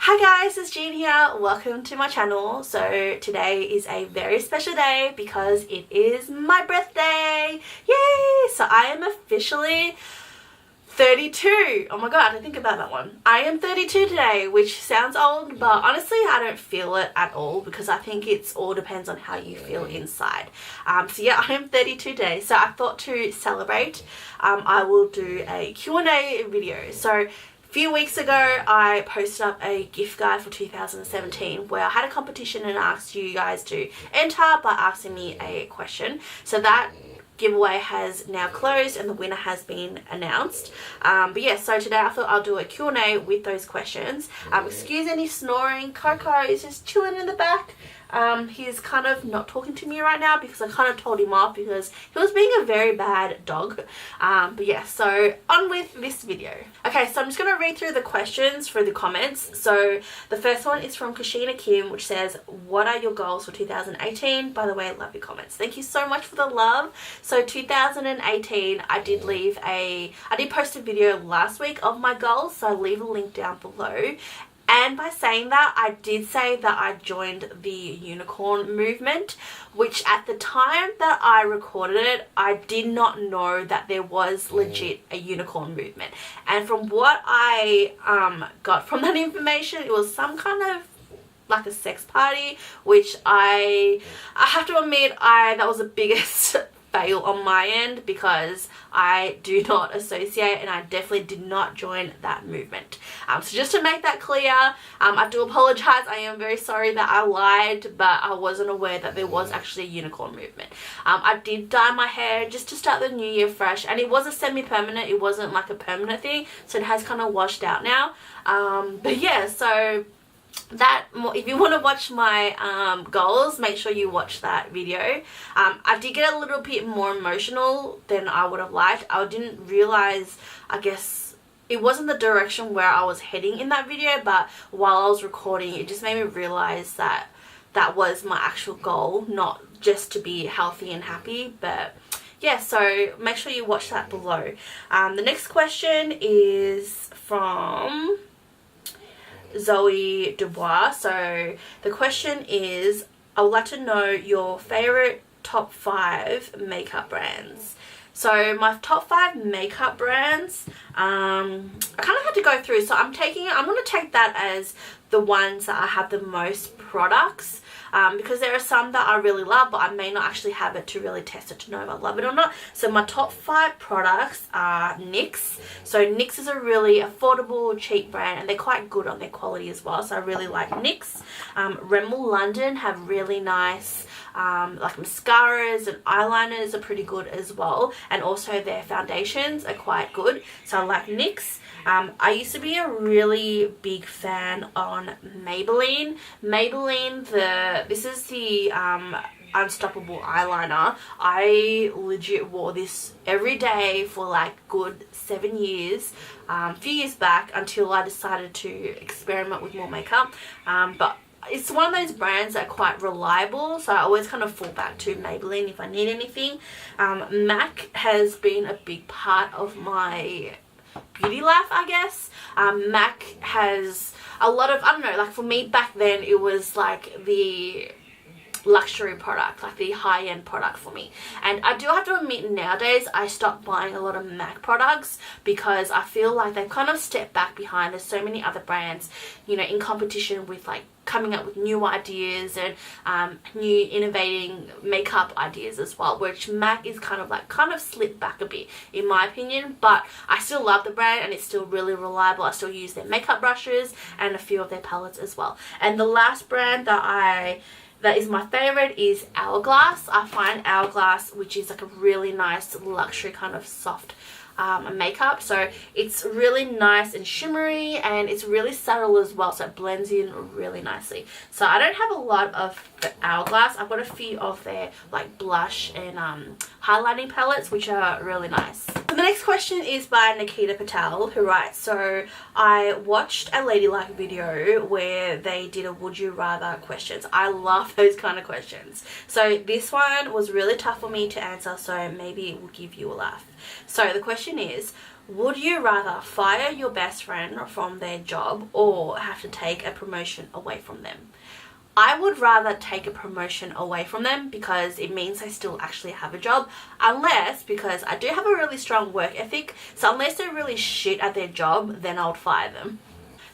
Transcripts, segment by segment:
Hi guys, it's Jean here. Welcome to my channel. So today is a very special day because it is my birthday. Yay! So I am officially 32. Oh my god, I didn't think about that one. I am 32 today, which sounds old, but honestly I don't feel it at all because I think it's all depends on how you feel inside. So yeah, I am 32 today. So I thought to celebrate, I will do a Q&A video. So a few weeks ago I posted up a gift guide for 2017 where I had a competition and asked you guys to enter by asking me a question. So that giveaway has now closed and the winner has been announced. But yeah, so today I thought I'll do a Q&A with those questions. Excuse any snoring. Coco is just chilling in the back. He's kind of not talking to me right now because I kind of told him off because he was being a very bad dog. But yeah, so on with this video. Okay, so I'm just going to read through the questions through the comments. So the first one is from Kashina Kim, which says, what are your goals for 2018? By the way, I love your comments. Thank you so much for the love. So 2018, I did post a video last week of my goals, so I'll leave a link down below. And by saying that, I did say that I joined the unicorn movement, which at the time that I recorded it, I did not know that there was legit a unicorn movement. And from what I got from that information, it was some kind of like a sex party, which I have to admit, that was the biggest fail on my end because I do not associate and I definitely did not join that movement. So just to make that clear, I do apologize. I am very sorry that I lied, but I wasn't aware that there was actually a unicorn movement. I did dye my hair just to start the new year fresh, and it was a semi-permanent. It wasn't like a permanent thing, so it has kind of washed out now. But yeah, so that, if you want to watch my goals, make sure you watch that video. I did get a little bit more emotional than I would have liked. I didn't realize, I guess it wasn't the direction where I was heading in that video, but while I was recording it just made me realize that that was my actual goal, not just to be healthy and happy. But yeah, so make sure you watch that below. The next question is from Zoe Dubois. So the question is, I would like to know your favorite top 5 makeup brands. So my top 5 makeup brands, I kind of had to go through, so I'm going to take that as the ones that I have the most products, because there are some that I really love, but I may not actually have it to really test it to know if I love it or not. So my top 5 products are NYX. So NYX is a really affordable, cheap brand, and they're quite good on their quality as well. So I really like NYX. Rimmel London have really nice like mascaras, and eyeliners are pretty good as well, and also their foundations are quite good. So I like NYX. I used to be a really big fan on Maybelline. This is the Unstoppable eyeliner. I legit wore this every day for like good 7 years, a few years back, until I decided to experiment with more makeup. But it's one of those brands that are quite reliable, so I always kind of fall back to Maybelline if I need anything. MAC has been a big part of my beauty life, I guess. MAC has a lot of, I don't know, like for me back then it was like the luxury product, like the high-end product for me. And I do have to admit, nowadays I stopped buying a lot of MAC products because I feel like they've kind of stepped back behind. There's so many other brands, you know, in competition with like coming up with new ideas and new innovating makeup ideas as well, which MAC is kind of slipped back a bit in my opinion. But I still love the brand and it's still really reliable. I still use their makeup brushes and a few of their palettes as well. And the last brand that is my favorite is Hourglass. I find Hourglass, which is like a really nice luxury kind of soft makeup, so it's really nice and shimmery, and it's really subtle as well, so it blends in really nicely. So I don't have a lot of the Hourglass. I've got a few of their like blush and highlighting palettes, which are really nice. So the next question is by Nikita Patel, who writes, so I watched a Ladylike video where they did a would you rather questions. I love those kind of questions. So this one was really tough for me to answer, so maybe it will give you a laugh. So the question is, Would you rather fire your best friend from their job or have to take a promotion away from them? I would rather take a promotion away from them because it means I still actually have a job, unless, because I do have a really strong work ethic, so unless they're really shit at their job, then I would fire them.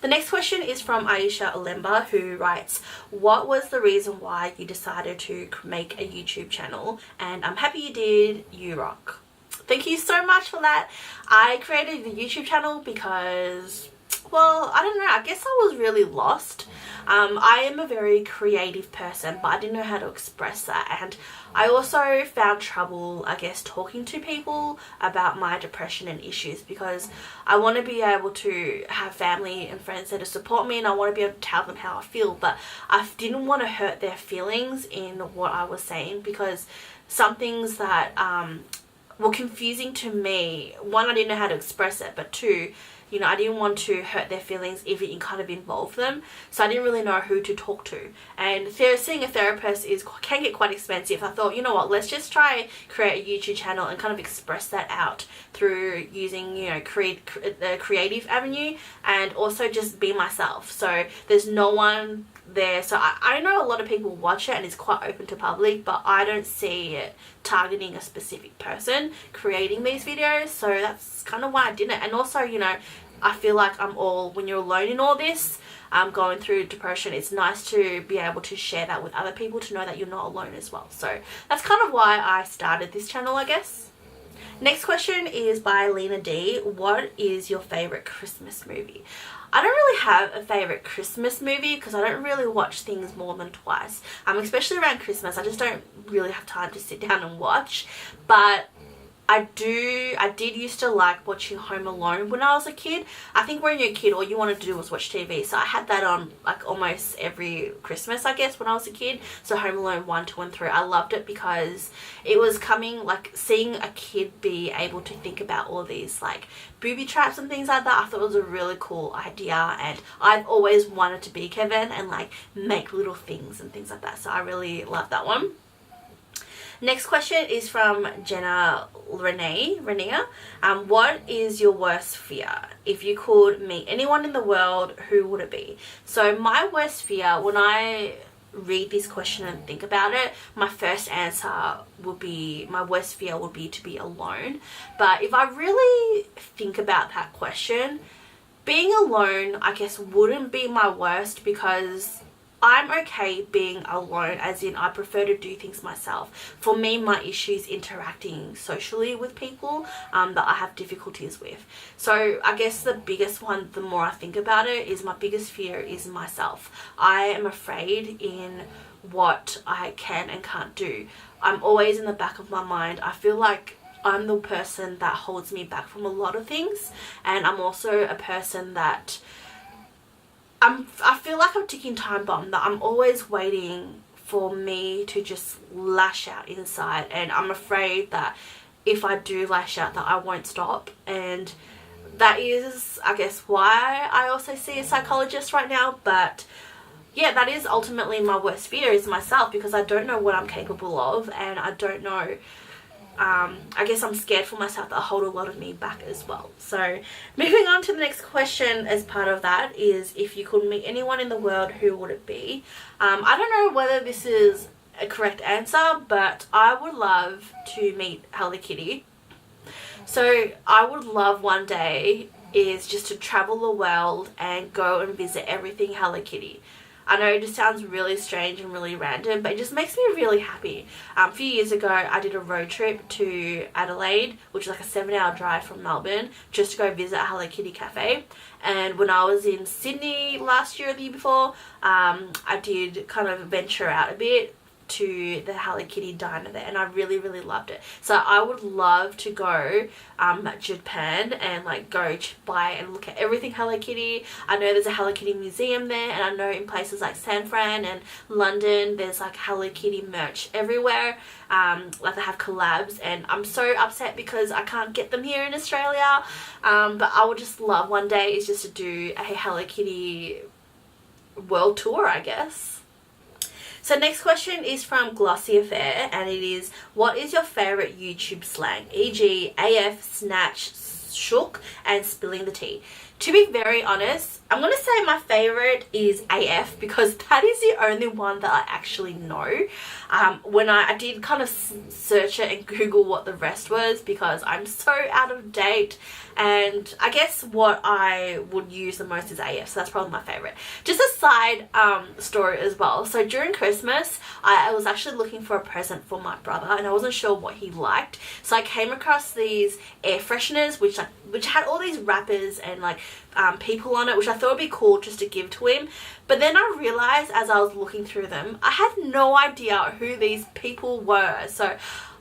The next question is from Aisha Olemba, who writes, what was the reason why you decided to make a YouTube channel? And I'm happy you did, you rock. Thank you so much for that. I created the YouTube channel because, well, I don't know, I guess I was really lost. I am a very creative person, but I didn't know how to express that, and I also found trouble, I guess, talking to people about my depression and issues, because I want to be able to have family and friends that support me, and I want to be able to tell them how I feel, but I didn't want to hurt their feelings in what I was saying, because some things that were confusing to me, one, I didn't know how to express it, but two, you know, I didn't want to hurt their feelings if it kind of involved them, so I didn't really know who to talk to. And seeing a therapist can get quite expensive. I thought, you know what, let's just try create a YouTube channel and kind of express that out through using, you know, the creative avenue, and also just be myself. So there's no one there. So I know a lot of people watch it and it's quite open to public, but I don't see it targeting a specific person creating these videos, so that's kind of why I didn't. And also, you know, I feel like when you're alone in all this, going through depression, it's nice to be able to share that with other people, to know that you're not alone as well. So that's kind of why I started this channel, I guess. Next question is by Lena D. What is your favourite Christmas movie? I don't really have a favourite Christmas movie because I don't really watch things more than twice. Especially around Christmas, I just don't really have time to sit down and watch. But I did used to like watching Home Alone when I was a kid. I think when you're a kid, all you wanted to do was watch TV. So I had that on like almost every Christmas, I guess, when I was a kid. So Home Alone 1, 2 and 3. I loved it because it was seeing a kid be able to think about all these like booby traps and things like that. I thought it was a really cool idea, and I've always wanted to be Kevin and like make little things and things like that. So I really love that one. Next question is from Jenna Renia. What is your worst fear? If you could meet anyone in the world, who would it be? So my worst fear, when I read this question and think about it, my first answer would be, my worst fear would be to be alone. But if I really think about that question, being alone, I guess, wouldn't be my worst, because I'm okay being alone, as in I prefer to do things myself. For me, my issue is interacting socially with people that I have difficulties with. So I guess the biggest one, the more I think about it, is my biggest fear is myself. I am afraid in what I can and can't do. I'm always in the back of my mind. I feel like I'm the person that holds me back from a lot of things, and I'm also a person that I feel like I'm a ticking time bomb, that I'm always waiting for me to just lash out inside, and I'm afraid that if I do lash out that I won't stop. And that is, I guess, why I also see a psychologist right now. But yeah, that is ultimately my worst fear, is myself, because I don't know what I'm capable of, and I don't know, I guess I'm scared for myself that I hold a lot of me back as well. So moving on to the next question as part of that is, if you could meet anyone in the world, who would it be? I don't know whether this is a correct answer, but I would love to meet Hello Kitty. So I would love one day is just to travel the world and go and visit everything Hello Kitty. I know it just sounds really strange and really random, but it just makes me really happy. A few years ago, I did a road trip to Adelaide, which is like a 7-hour drive from Melbourne, just to go visit Hello Kitty Cafe. And when I was in Sydney last year or the year before, I did kind of venture out a bit to the Hello Kitty diner there, and I really, really loved it. So I would love to go to Japan and like go buy and look at everything Hello Kitty. I know there's a Hello Kitty museum there, and I know in places like San Fran and London there's like Hello Kitty merch everywhere. Like they have collabs, and I'm so upset because I can't get them here in Australia. But I would just love one day is just to do a Hello Kitty world tour, I guess. So next question is from Glossy Affair, and it is, what is your favourite YouTube slang? E.g. AF, snatch, shook and spilling the tea. To be very honest, I'm going to say my favorite is AF because that is the only one that I actually know. When I did kind of search it and Google what the rest was because I'm so out of date, and I guess what I would use the most is AF, so that's probably my favorite. Just a side story as well. So during Christmas, I was actually looking for a present for my brother and I wasn't sure what he liked. So I came across these air fresheners which had all these wrappers and like people on it, which I thought would be cool just to give to him. But then I realized as I was looking through them, I had no idea who these people were. So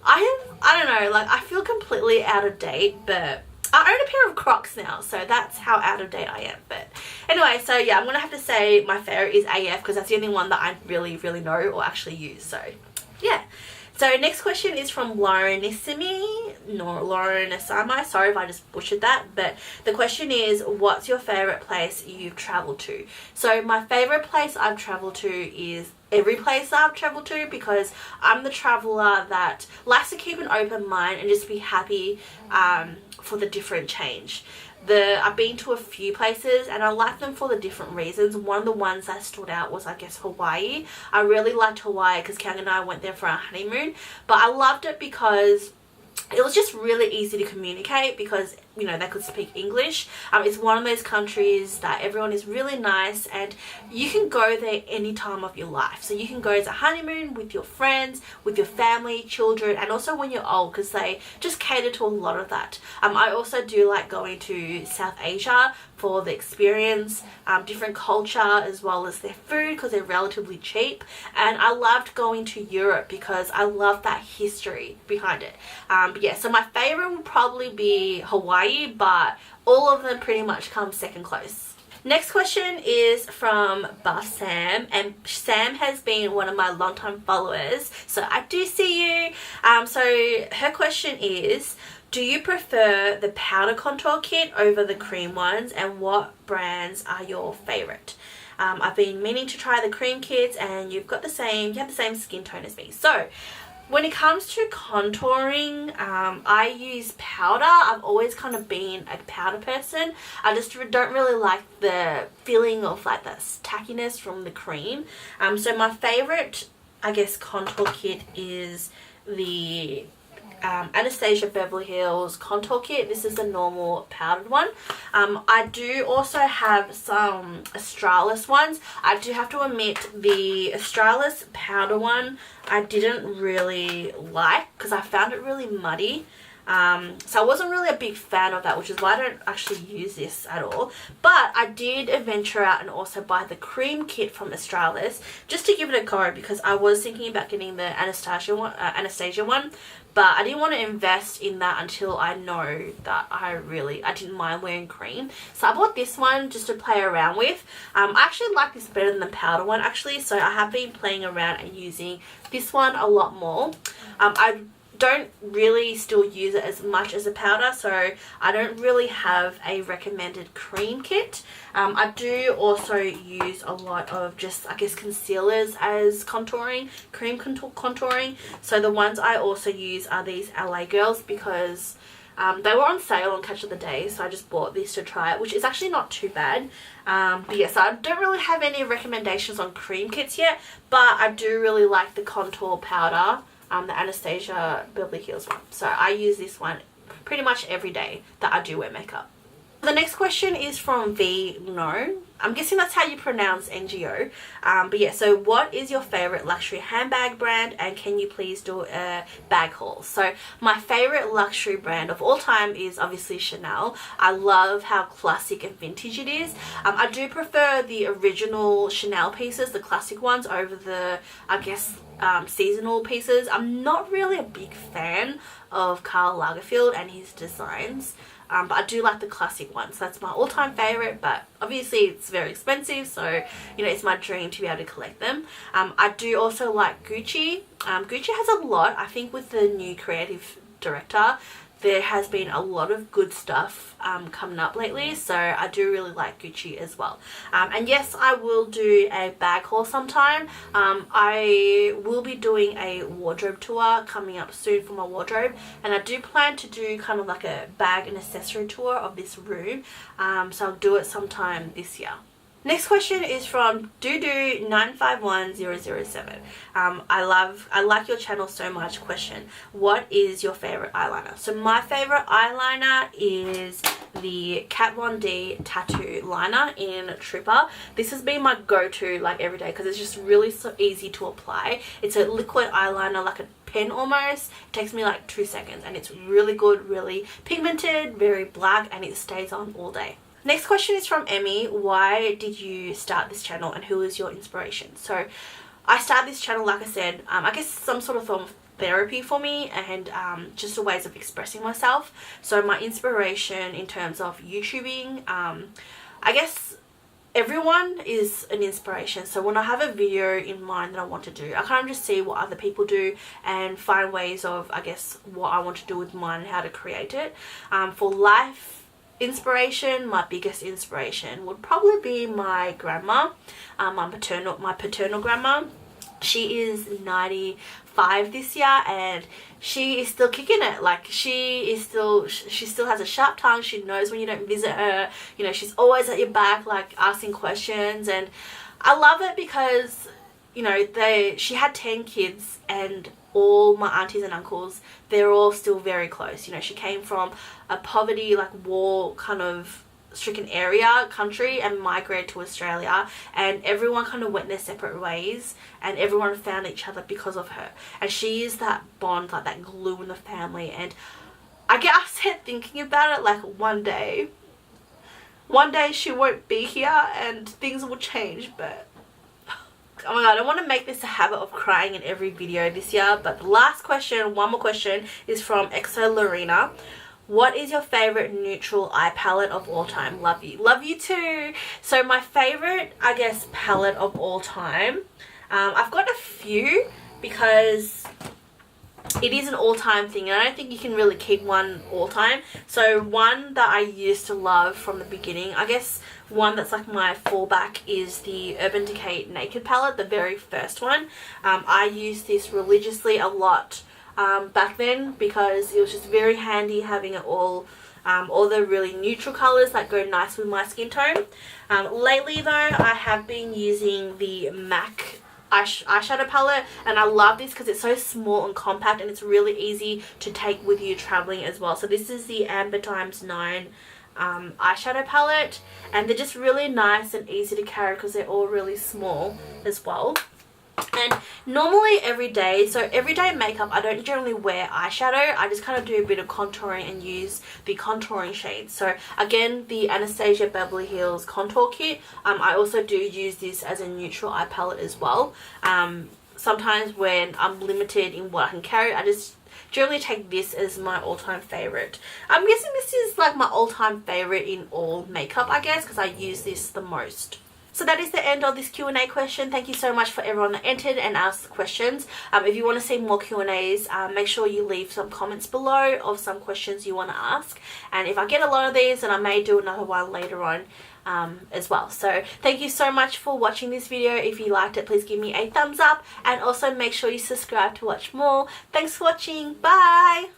I don't know, like I feel completely out of date, but I own a pair of Crocs now, so that's how out of date I am. But anyway, so yeah, I'm gonna have to say my favorite is AF because that's the only one that I really know or actually use. So yeah. So next question is from Laurenissimi. Sorry if I just butchered that. But the question is, what's your favourite place you've travelled to? So my favourite place I've travelled to is every place that I've travelled to because I'm the traveller that likes to keep an open mind and just be happy for the different change. I've been to a few places and I like them for the different reasons. One of the ones that stood out was, I guess, Hawaii. I really liked Hawaii because Kang and I went there for our honeymoon, but I loved it because it was just really easy to communicate because, you know, they could speak English. It's one of those countries that everyone is really nice and you can go there any time of your life. So you can go as a honeymoon with your friends, with your family, children, and also when you're old because they just cater to a lot of that. I also do like going to South Asia for the experience, different culture as well as their food because they're relatively cheap. And I loved going to Europe because I love that history behind it. But yeah, so my favorite would probably be Hawaii, but all of them pretty much come second close. Next question is from Buff Sam, and Sam has been one of my longtime followers, so I do see you. So her question is, do you prefer the powder contour kit over the cream ones, and what brands are your favorite? I've been meaning to try the cream kits, and you have the same skin tone as me. So when it comes to contouring, I use powder. I've always kind of been a powder person. I just don't really like the feeling of like that tackiness from the cream. So my favorite, I guess, contour kit is the Anastasia Beverly Hills contour kit. This is the normal powdered one. I do also have some Australis ones. I do have to admit the Australis powder one I didn't really like because I found it really muddy. So I wasn't really a big fan of that, which is why I don't actually use this at all. But I did venture out and also buy the cream kit from Australis just to give it a go because I was thinking about getting the Anastasia one, but I didn't want to invest in that until I know that I didn't mind wearing cream. So I bought this one just to play around with. I actually like this better than the powder one actually, so I have been playing around and using this one a lot more. I don't really still use it as much as a powder, so I don't really have a recommended cream kit. I do also use a lot of just, I guess, concealers as contouring, cream contouring. So the ones I also use are these LA Girls because they were on sale on Catch of the Day, so I just bought this to try it, which is actually not too bad. But yeah, so I don't really have any recommendations on cream kits yet, but I do really like the contour powder, the Anastasia Beverly Hills one. So I use this one pretty much every day that I do wear makeup. The next question is from V. No. I'm guessing that's how you pronounce NGO. But yeah, so what is your favorite luxury handbag brand, and can you please do a bag haul? So my favorite luxury brand of all time is obviously Chanel. I love how classic and vintage it is. I do prefer the original Chanel pieces, the classic ones, over the, I guess, seasonal pieces. I'm not really a big fan of Karl Lagerfeld and his designs. But I do like the classic ones. That's my all-time favorite, but obviously it's very expensive, so you know, it's my dream to be able to collect them. I do also like Gucci. Gucci has a lot. I think with the new creative director, there has been a lot of good stuff coming up lately, so I do really like Gucci as well. And yes, I will do a bag haul sometime. I will be doing a wardrobe tour coming up soon for my wardrobe, and I do plan to do kind of like a bag and accessory tour of this room, so I'll do it sometime this year. Next question is from Doodoo951007. I like your channel so much. Question: what is your favorite eyeliner? So my favorite eyeliner is the Kat Von D tattoo liner in Trooper. This has been my go-to like every day because it's just really so easy to apply. It's a liquid eyeliner, like a pen almost. It takes me like 2 seconds, and it's really good, really pigmented, very black, and it stays on all day. Next question is from Emmy. Why did you start this channel and who is your inspiration? So I started this channel, like I said, I guess some sort of form of therapy for me, and just a ways of expressing myself. So my inspiration in terms of YouTubing, I guess everyone is an inspiration. So when I have a video in mind that I want to do, I kind of just see what other people do and find ways of, I guess, what I want to do with mine and how to create it. For life inspiration, my biggest inspiration would probably be my grandma, my paternal grandma. She is 95 this year, and she is still kicking it. Like she still has a sharp tongue. She knows when you don't visit her. You know, she's always at your back, like asking questions, and I love it because, you know, she had 10 kids, and all my aunties and uncles, they're all still very close. You know, she came from a poverty, like war kind of stricken country, and migrated to Australia, and everyone kind of went their separate ways, and everyone found each other because of her. And she is that bond, like that glue in the family. And I get upset thinking about it, like one day she won't be here and things will change. But oh my god, I don't want to make this a habit of crying in every video this year. But the last question, one more question, is from Exo Lorena. What is your favorite neutral eye palette of all time? Love you. Love you too. So my favorite, I guess, palette of all time, I've got a few because it is an all-time thing, and I don't think you can really keep one all-time. So one that I used to love from the beginning, I guess one that's like my fallback, is the Urban Decay Naked palette, the very first one. I used this religiously a lot back then because it was just very handy having it all the really neutral colors that go nice with my skin tone. Lately though, I have been using the MAC eyeshadow palette, and I love this because it's so small and compact, and it's really easy to take with you traveling as well. So this is the Amber x9 eyeshadow palette, and they're just really nice and easy to carry because they're all really small as well. And normally everyday makeup, I don't generally wear eyeshadow. I just kind of do a bit of contouring and use the contouring shades. So again, the Anastasia Beverly Hills contour kit, I also do use this as a neutral eye palette as well. Sometimes when I'm limited in what I can carry, I just generally take this as my all-time favorite. I'm guessing this is like my all-time favorite in all makeup, I guess, because I use this the most. So that is the end of this Q&A question. Thank you so much for everyone that entered and asked questions. If you want to see more Q&As, make sure you leave some comments below of some questions you want to ask. And if I get a lot of these, then I may do another one later on as well. So thank you so much for watching this video. If you liked it, please give me a thumbs up, and also make sure you subscribe to watch more. Thanks for watching. Bye!